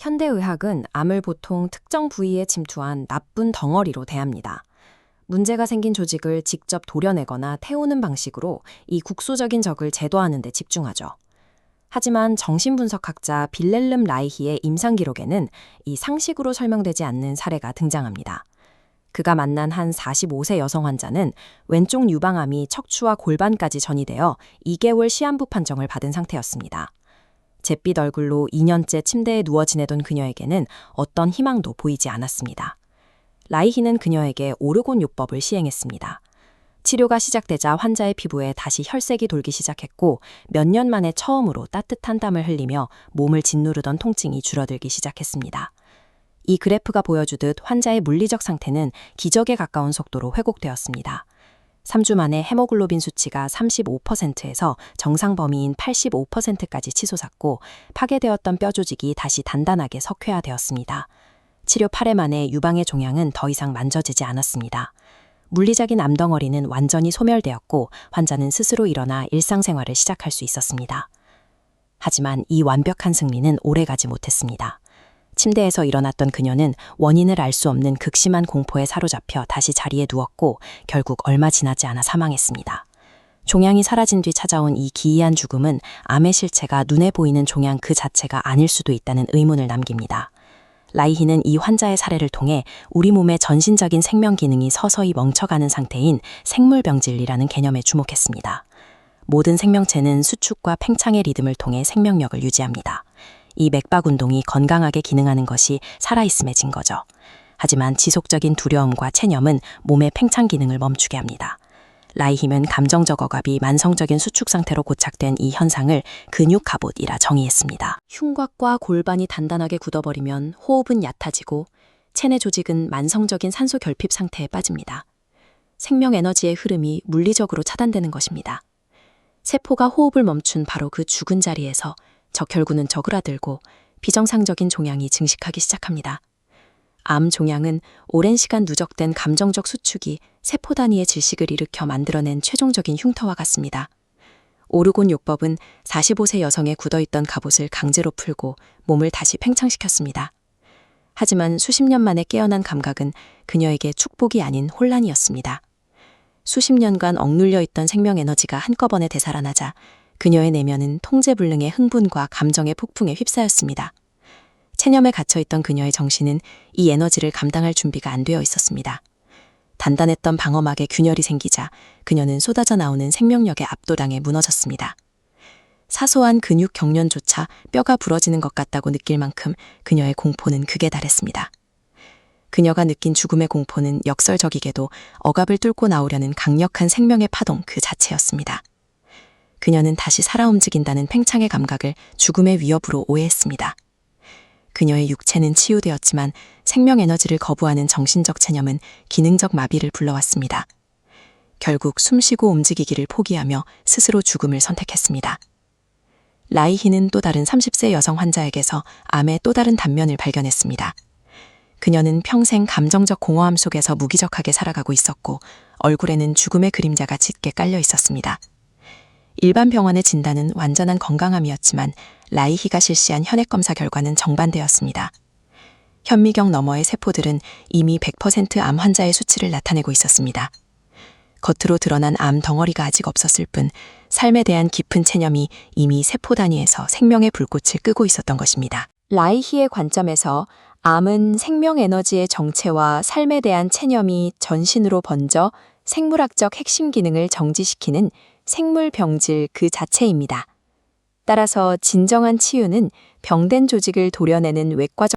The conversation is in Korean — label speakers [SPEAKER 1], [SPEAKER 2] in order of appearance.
[SPEAKER 1] 현대의학은 암을 보통 특정 부위에 침투한 나쁜 덩어리로 대합니다. 문제가 생긴 조직을 직접 도려내거나 태우는 방식으로 이 국소적인 적을 제거하는 데 집중하죠. 하지만 정신분석학자 빌렐름 라이히의 임상 기록에는 이 상식으로 설명되지 않는 사례가 등장합니다. 그가 만난 한 45세 여성 환자는 왼쪽 유방암이 척추와 골반까지 전이되어 2개월 시한부 판정을 받은 상태였습니다. 잿빛 얼굴로 2년째 침대에 누워 지내던 그녀에게는 어떤 희망도 보이지 않았습니다. 라이히는 그녀에게 오르곤 요법을 시행했습니다. 치료가 시작되자 환자의 피부에 다시 혈색이 돌기 시작했고 몇 년 만에 처음으로 따뜻한 땀을 흘리며 몸을 짓누르던 통증이 줄어들기 시작했습니다. 이 그래프가 보여주듯 환자의 물리적 상태는 기적에 가까운 속도로 회복되었습니다. 3주 만에 헤모글로빈 수치가 35%에서 정상 범위인 85%까지 치솟았고 파괴되었던 뼈 조직이 다시 단단하게 석회화되었습니다. 치료 8회 만에 유방의 종양은 더 이상 만져지지 않았습니다. 물리적인 암덩어리는 완전히 소멸되었고 환자는 스스로 일어나 일상생활을 시작할 수 있었습니다. 하지만 이 완벽한 승리는 오래가지 못했습니다. 침대에서 일어났던 그녀는 원인을 알 수 없는 극심한 공포에 사로잡혀 다시 자리에 누웠고 결국 얼마 지나지 않아 사망했습니다. 종양이 사라진 뒤 찾아온 이 기이한 죽음은 암의 실체가 눈에 보이는 종양 그 자체가 아닐 수도 있다는 의문을 남깁니다. 라이히는 이 환자의 사례를 통해 우리 몸의 전신적인 생명 기능이 서서히 멈춰가는 상태인 생물병질이라는 개념에 주목했습니다. 모든 생명체는 수축과 팽창의 리듬을 통해 생명력을 유지합니다. 이 맥박 운동이 건강하게 기능하는 것이 살아있음의 증거죠. 하지만 지속적인 두려움과 체념은 몸의 팽창 기능을 멈추게 합니다. 라이힘은 감정적 억압이 만성적인 수축 상태로 고착된 이 현상을 근육 갑옷이라 정의했습니다. 흉곽과 골반이 단단하게 굳어버리면 호흡은 얕아지고 체내 조직은 만성적인 산소 결핍 상태에 빠집니다. 생명 에너지의 흐름이 물리적으로 차단되는 것입니다. 세포가 호흡을 멈춘 바로 그 죽은 자리에서 적혈구는 저그라들고 비정상적인 종양이 증식하기 시작합니다. 암 종양은 오랜 시간 누적된 감정적 수축이 세포 단위의 질식을 일으켜 만들어낸 최종적인 흉터와 같습니다. 오르곤 요법은 45세 여성의 굳어있던 갑옷을 강제로 풀고 몸을 다시 팽창시켰습니다. 하지만 수십 년 만에 깨어난 감각은 그녀에게 축복이 아닌 혼란이었습니다. 수십 년간 억눌려 있던 생명 에너지가 한꺼번에 되살아나자 그녀의 내면은 통제불능의 흥분과 감정의 폭풍에 휩싸였습니다. 체념에 갇혀있던 그녀의 정신은 이 에너지를 감당할 준비가 안 되어 있었습니다. 단단했던 방어막에 균열이 생기자 그녀는 쏟아져 나오는 생명력에 압도당해 무너졌습니다. 사소한 근육 경련조차 뼈가 부러지는 것 같다고 느낄 만큼 그녀의 공포는 극에 달했습니다. 그녀가 느낀 죽음의 공포는 역설적이게도 억압을 뚫고 나오려는 강력한 생명의 파동 그 자체였습니다. 그녀는 다시 살아 움직인다는 팽창의 감각을 죽음의 위협으로 오해했습니다. 그녀의 육체는 치유되었지만 생명 에너지를 거부하는 정신적 체념은 기능적 마비를 불러왔습니다. 결국 숨쉬고 움직이기를 포기하며 스스로 죽음을 선택했습니다. 라이히는 또 다른 30세 여성 환자에게서 암의 또 다른 단면을 발견했습니다. 그녀는 평생 감정적 공허함 속에서 무기력하게 살아가고 있었고 얼굴에는 죽음의 그림자가 짙게 깔려 있었습니다. 일반 병원의 진단은 완전한 건강함이었지만 라이히가 실시한 혈액 검사 결과는 정반대였습니다. 현미경 너머의 세포들은 이미 100% 암 환자의 수치를 나타내고 있었습니다. 겉으로 드러난 암 덩어리가 아직 없었을 뿐 삶에 대한 깊은 체념이 이미 세포 단위에서 생명의 불꽃을 끄고 있었던 것입니다. 라이히의 관점에서 암은 생명 에너지의 정체와 삶에 대한 체념이 전신으로 번져 생물학적 핵심 기능을 정지시키는 생물병질 그 자체입니다. 따라서 진정한 치유는 병된 조직을 도려내는 외과적